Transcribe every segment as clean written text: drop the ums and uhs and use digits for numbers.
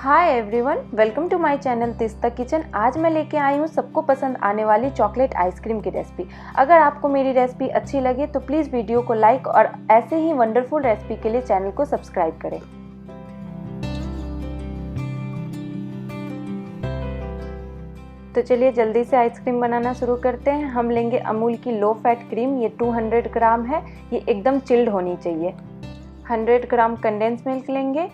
Hi everyone, welcome to my channel Tista kitchen. आज मैं लेके आई हूँ सबको पसंद आने वाली चॉकलेट आइसक्रीम की रेसिपी। अगर आपको मेरी रेसिपी अच्छी लगे तो प्लीज़ वीडियो को लाइक और ऐसे ही वंडरफुल रेसिपी के लिए चैनल को सब्सक्राइब करें। तो चलिए जल्दी से आइसक्रीम बनाना शुरू करते हैं। हम लेंगे अमूल की लो फैट क्रीम, ये 200 ग्राम है। ये एकदम चिल्ड होनी चाहिए। 100 ग्राम कंडेंस मिल्क लेंगे।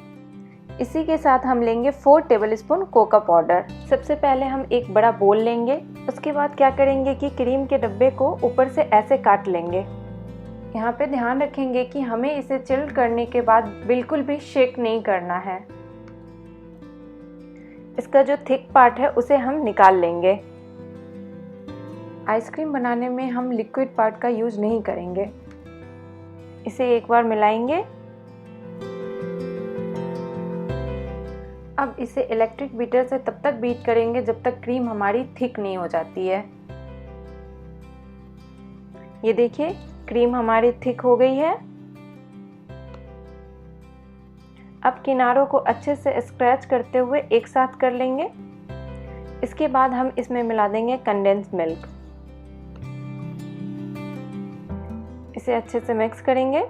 इसी के साथ हम लेंगे 4 टेबलस्पून कोका पाउडर। सबसे पहले हम एक बड़ा बोल लेंगे। उसके बाद क्या करेंगे कि क्रीम के डब्बे को ऊपर से ऐसे काट लेंगे। यहाँ पे ध्यान रखेंगे कि हमें इसे चिल्ड करने के बाद बिल्कुल भी शेक नहीं करना है। इसका जो थिक पार्ट है उसे हम निकाल लेंगे। आइसक्रीम बनाने में हम लिक्विड पार्ट का यूज नहीं करेंगे। इसे एक बार मिलाएंगे। अब इसे इलेक्ट्रिक बीटर से तब तक बीट करेंगे जब तक क्रीम हमारी थिक नहीं हो जाती है। ये देखिए क्रीम हमारी थिक हो गई है। अब किनारों को अच्छे से स्क्रैच करते हुए एक साथ कर लेंगे। इसके बाद हम इसमें मिला देंगे कंडेंस मिल्क। इसे अच्छे से मिक्स करेंगे।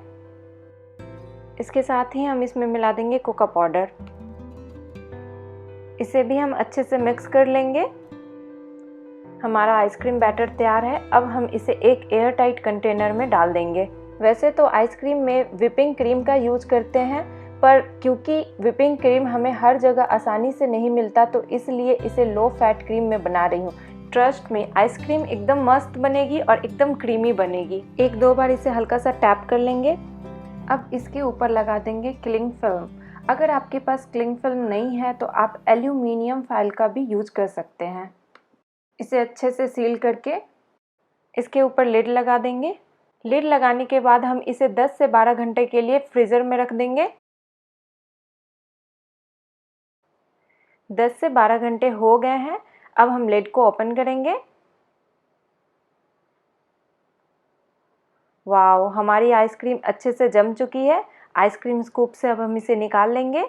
इसके साथ ही हम इसमें मिला देंगे कोका पाउडर। इसे भी हम अच्छे से मिक्स कर लेंगे। हमारा आइसक्रीम बैटर तैयार है। अब हम इसे एक एयर टाइट कंटेनर में डाल देंगे। वैसे तो आइसक्रीम में व्हिपिंग क्रीम का यूज करते हैं, पर क्योंकि व्हिपिंग क्रीम हमें हर जगह आसानी से नहीं मिलता तो इसलिए इसे लो फैट क्रीम में बना रही हूँ। ट्रस्ट में आइसक्रीम एकदम मस्त बनेगी और एकदम क्रीमी बनेगी। एक दो बार इसे हल्का सा टैप कर लेंगे। अब इसके ऊपर लगा देंगे क्लिंग फिल्म। अगर आपके पास क्लिंग फिल्म नहीं है तो आप एल्यूमिनियम फॉइल का भी यूज कर सकते हैं। इसे अच्छे से सील करके इसके ऊपर लिड लगा देंगे। लिड लगाने के बाद हम इसे 10 से 12 घंटे के लिए फ्रीजर में रख देंगे। 10 से 12 घंटे हो गए हैं। अब हम लिड को ओपन करेंगे। वाओ, हमारी आइसक्रीम अच्छे से जम चुकी है। आइसक्रीम स्कूप से अब हम इसे निकाल लेंगे।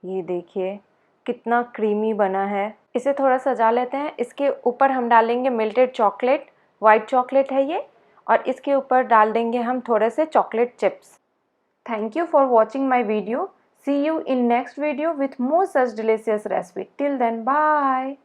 ये देखिए कितना क्रीमी बना है। इसे थोड़ा सजा लेते हैं। इसके ऊपर हम डालेंगे मेल्टेड चॉकलेट। वाइट चॉकलेट है ये। और इसके ऊपर डाल देंगे हम थोड़े से chocolate chips. Thank you for watching my video. See you in next video with more such delicious recipe. Till then bye.